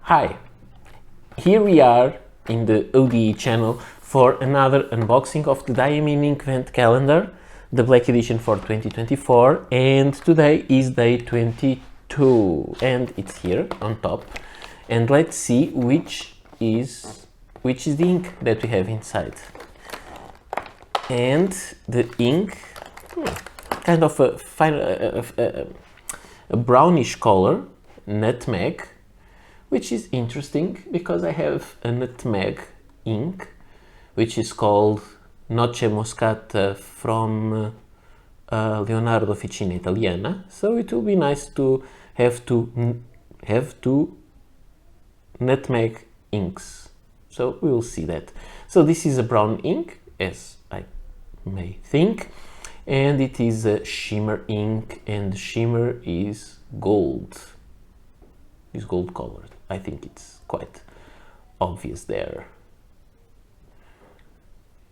Hi, here we are in the ODE channel for another unboxing of the Diamine Inkvent Calendar, the Black Edition for 2024, and today is day 22 and it's here on top. And let's see which is the ink that we have inside. And the ink, kind of a brownish color, Nutmeg, which is interesting because I have a Nutmeg ink, which is called Noce Moscata from Leonardo Ficina Italiana. So it will be nice to have two Nutmeg inks. So we will see that. So this is a brown ink, as I may think, and it is a shimmer ink, and the shimmer is gold. Is gold colored. I think it's quite obvious there.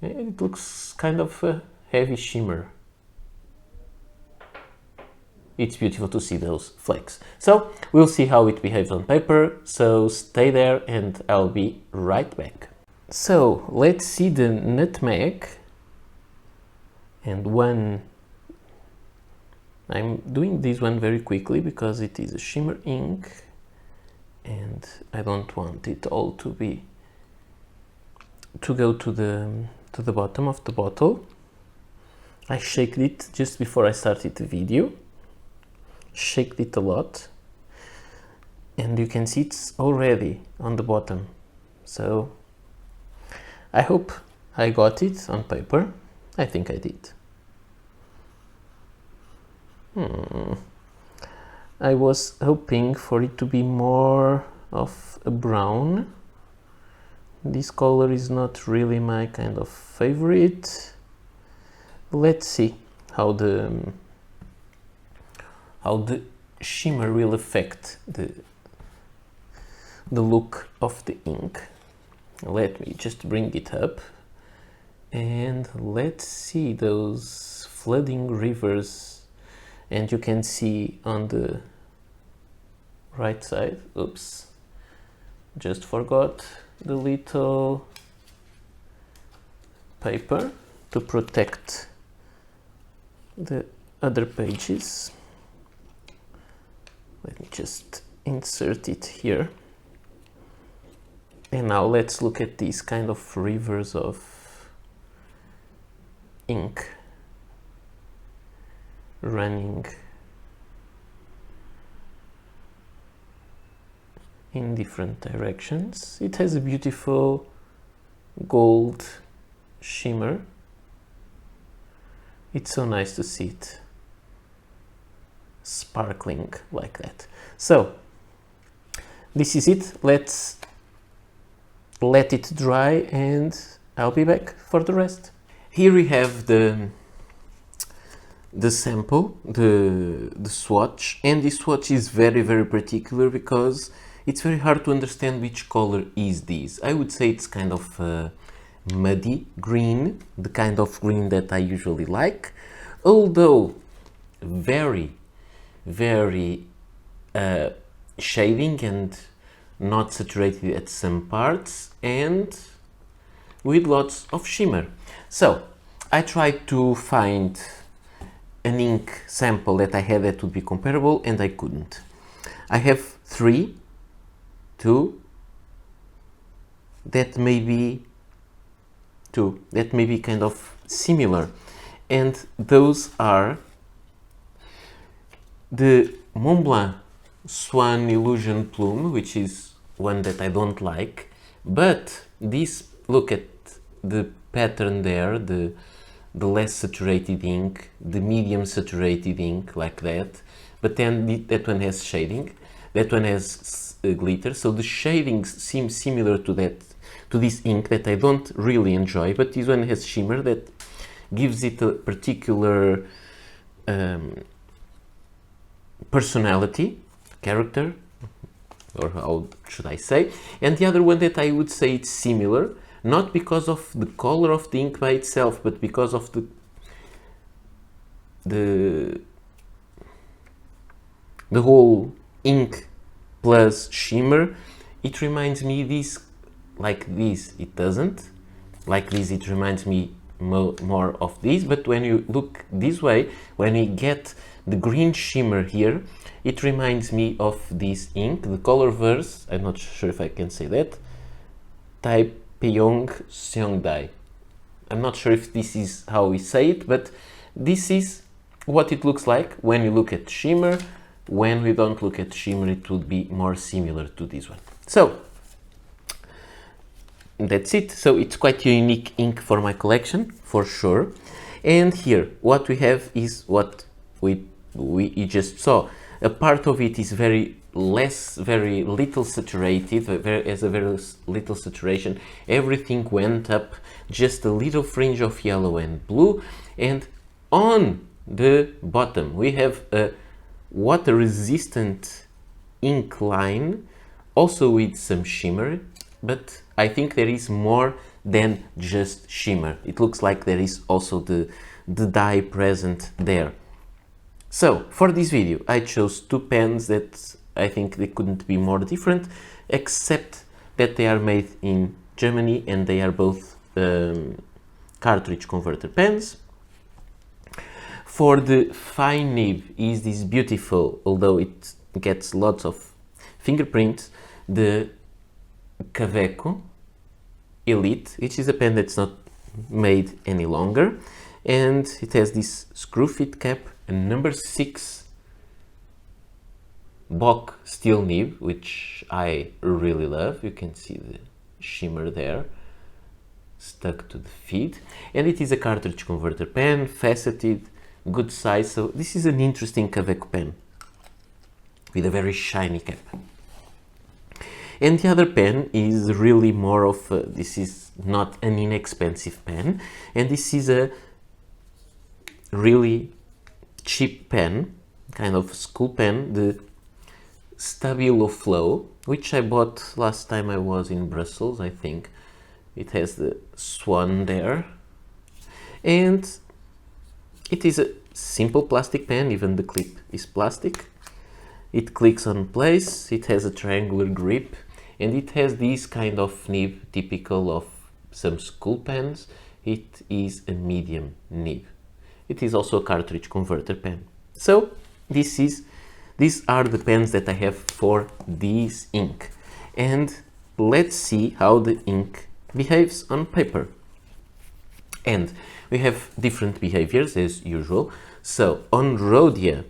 And it looks kind of a heavy shimmer. It's beautiful to see those flakes. So we'll see how it behaves on paper. So stay there and I'll be right back. So let's see the Nutmeg. And I'm doing this one very quickly because it is a shimmer ink. And I don't want it all to go to the bottom of the bottle. I shaked it just before I started the video. Shaked it a lot, and you can see it's already on the bottom. So I hope I got it on paper. I think I did. I was hoping for it to be more of a brown. This color is not really my kind of favorite. Let's see how the shimmer will affect the look of the ink. Let me just bring it up and let's see those flooding rivers. And you can see on the right side, oops, just forgot the little paper to protect the other pages. Let me just insert it here. And now let's look at these kind of rivers of ink running in different directions. It has a beautiful gold shimmer. It's so nice to see it sparkling like that. So this is it. Let's let it dry and I'll be back for the rest. Here we have the sample, the swatch, and this swatch is very particular because it's very hard to understand which color is this. I would say it's kind of muddy green, the kind of green that I usually like, although very shading and not saturated at some parts and with lots of shimmer. So I tried to find an ink sample that I had that would be comparable and I couldn't. I have two that may be kind of similar, and those are the Montblanc Swan Illusion Plume, which is one that I don't like, but this, look at the pattern there, the less saturated ink, the medium saturated ink, like that, but then that one has shading, that one has glitter, so the shadings seem similar to this ink that I don't really enjoy, but this one has shimmer that gives it a particular personality, character, or how should I say. And the other one that I would say it's similar, not because of the color of the ink by itself, but because of the whole ink plus shimmer it reminds me this, like this it doesn't, like this it reminds me more of this, but when you look this way, when we get the green shimmer here, it reminds me of this ink, the color verse, I'm not sure if I can say that, Taepyeong Seongdae. I'm not sure if this is how we say it, but this is what it looks like when you look at shimmer. When we don't look at shimmer, it would be more similar to this one. So that's it. So it's quite a unique ink for my collection, for sure. And here, what we have is what we just saw. A part of it is very little saturated, has a very little saturation. Everything went up, just a little fringe of yellow and blue. And on the bottom, we have a water resistant ink line, also with some shimmer, but I think there is more than just shimmer. It looks like there is also the dye present there. So for this video I chose two pens that I think they couldn't be more different, except that they are made in Germany and they are both cartridge converter pens. For the fine nib is this beautiful, although it gets lots of fingerprints, the Kaweco Elite, which is a pen that's not made any longer, and it has this screw fit cap, a number 6 Bock steel nib, which I really love. You can see the shimmer there stuck to the feed, and it is a cartridge converter pen, faceted, good size. So this is an interesting Kaweco pen with a very shiny cap. And the other pen is really more of this is not an inexpensive pen, and this is a really cheap pen, kind of school pen, the Stabilo Flow, which I bought last time I was in Brussels, I think. It has the swan there, and it is a simple plastic pen, even the clip is plastic. It clicks on place, it has a triangular grip, and it has this kind of nib typical of some school pens. It is a medium nib. It is also a cartridge converter pen. So these are the pens that I have for this ink. And let's see how the ink behaves on paper. And we have different behaviors as usual. So on Rhodia,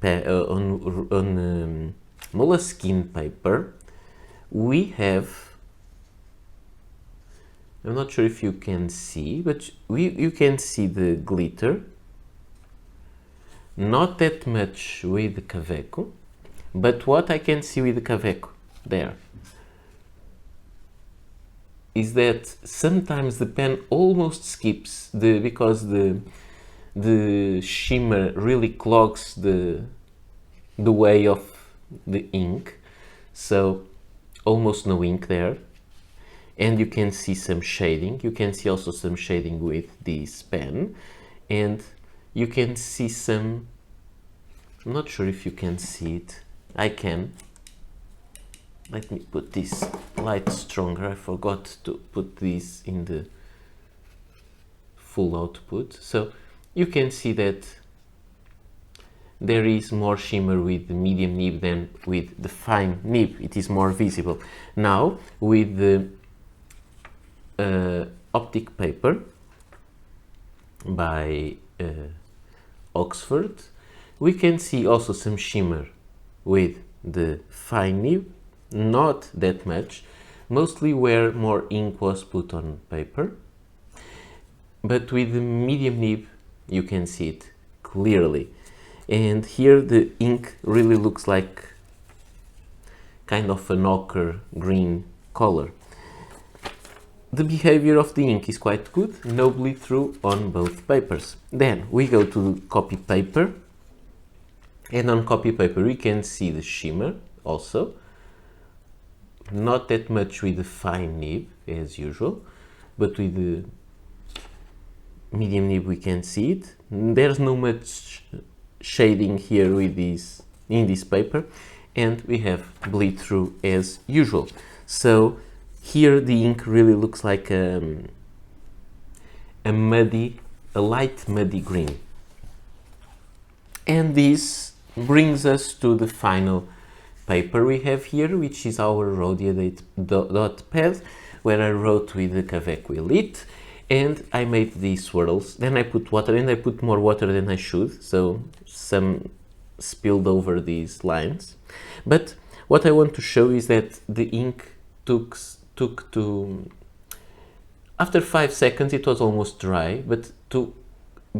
on moleskin paper, we have, I'm not sure if you can see, but you can see the glitter. Not that much with the Kaweco, but what I can see with the Kaweco there is that sometimes the pen almost skips because the shimmer really clogs the way of the ink, so almost no ink there. And you can see some shading. You can see also some shading with this pen, and you can see some, I'm not sure if you can see it. I can. Let me put this light stronger. I forgot to put this in the full output. So you can see that there is more shimmer with the medium nib than with the fine nib. It is more visible. Now with the optic paper by Oxford, we can see also some shimmer with the fine nib, not that much, mostly where more ink was put on paper, but with the medium nib you can see it clearly. And here the ink really looks like kind of an ochre green color. The behavior of the ink is quite good, no bleed through on both papers. Then we go to copy paper, and on copy paper we can see the shimmer also, not that much with the fine nib as usual, but with the medium nib we can see it. There's no much shading here with this in this paper, and we have bleed through as usual. So here the ink really looks like a light muddy green. And this brings us to the final paper we have here, which is our Rhodiadate dot pad, where I wrote with the Kaweco Elite, and I made these swirls. Then I put water, and I put more water than I should, so some spilled over these lines. But what I want to show is that the ink took to, after 5 seconds it was almost dry, but to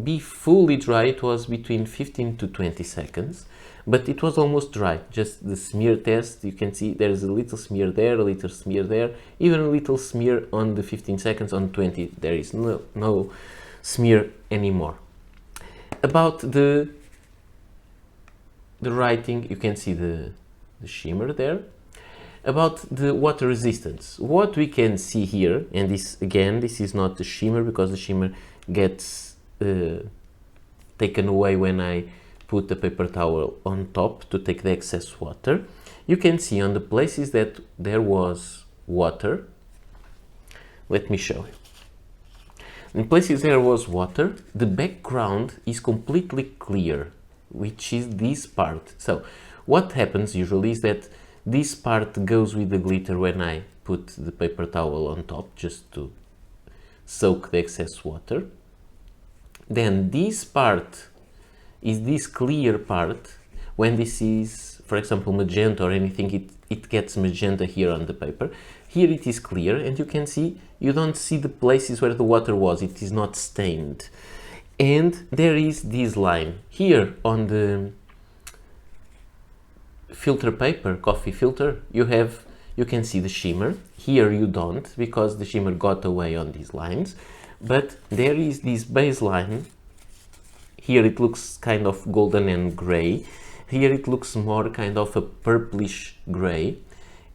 be fully dry it was between 15 to 20 seconds. But it was almost dry, just the smear test. You can see there's a little smear there, a little smear there, even a little smear on the 15 seconds. On 20 there is no smear anymore. About the writing, you can see the shimmer there. About the water resistance, what we can see here, and this again, this is not the shimmer because the shimmer gets taken away when I put the paper towel on top to take the excess water. You can see on the places that there was water. Let me show you. In places there was water, the background is completely clear, which is this part. So what happens usually is that this part goes with the glitter when I put the paper towel on top, just to soak the excess water. Then this part is this clear part. When this is, for example, magenta or anything, it gets magenta here on the paper. Here it is clear, and you can see, you don't see the places where the water was, it is not stained. And there is this line here on the filter paper, coffee filter, you can see the shimmer. Here you don't, because the shimmer got away on these lines, but there is this baseline. Here it looks kind of golden and gray. Here it looks more kind of a purplish gray.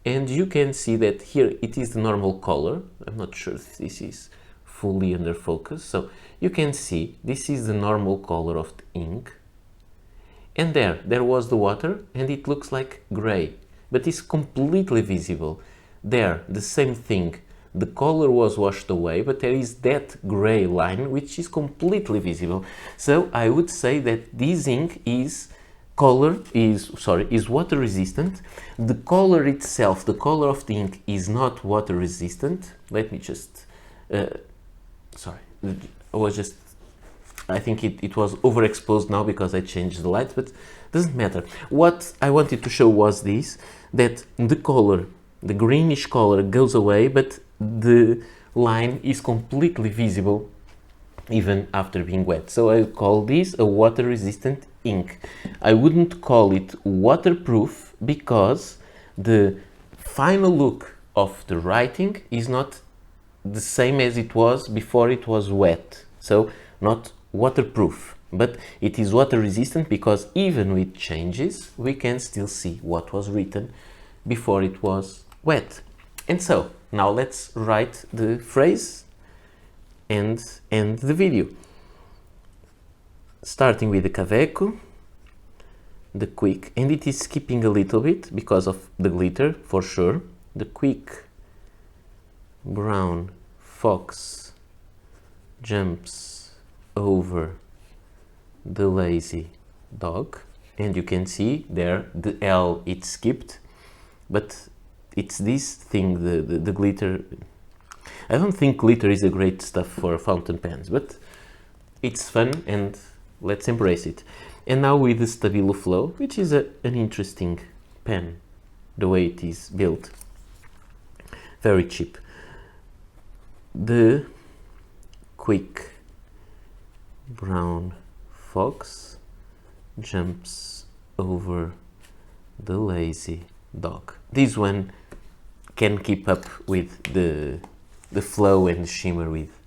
And you can see that here it is the normal color. I'm not sure if this is fully under focus. So you can see this is the normal color of the ink. And there was the water, and it looks like gray, but it's completely visible. There, the same thing. The color was washed away, but there is that gray line which is completely visible. So I would say that this ink is water resistant. The color itself, the color of the ink is not water resistant. Let me just, I think it was overexposed now because I changed the light, but doesn't matter. What I wanted to show was this, that the color, the greenish color goes away, but the line is completely visible even after being wet. So I call this a water resistant ink. I wouldn't call it waterproof because the final look of the writing is not the same as it was before it was wet. So not waterproof, but it is water resistant because even with changes we can still see what was written before it was wet. And so now let's write the phrase and end the video. Starting with the Kaweco, the quick, and it is skipping a little bit because of the glitter for sure. The quick brown fox jumps over the lazy dog, and you can see there the L it skipped, but it's this thing, the glitter. I don't think glitter is a great stuff for fountain pens, but it's fun and let's embrace it. And now with the Stabilo Flow, which is an interesting pen, the way it is built, very cheap. The quick brown fox jumps over the lazy dog. This one can keep up with the flow and the shimmer with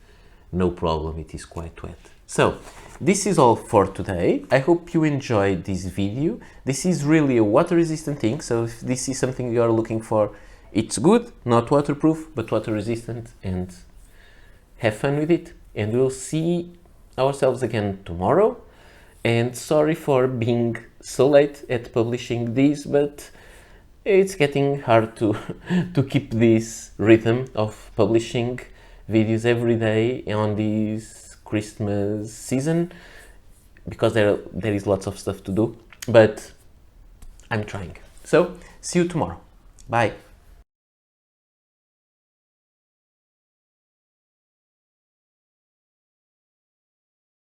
no problem. It is quite wet. So this is all for today. I hope you enjoyed this video. This is really a water resistant ink, so if this is something you are looking for, it's good, not waterproof, but water resistant, and have fun with it. And we'll see ourselves again tomorrow. And sorry for being so late at publishing this, but it's getting hard to to keep this rhythm of publishing videos every day on this Christmas season, because there is lots of stuff to do, but I'm trying. So see you tomorrow. Bye.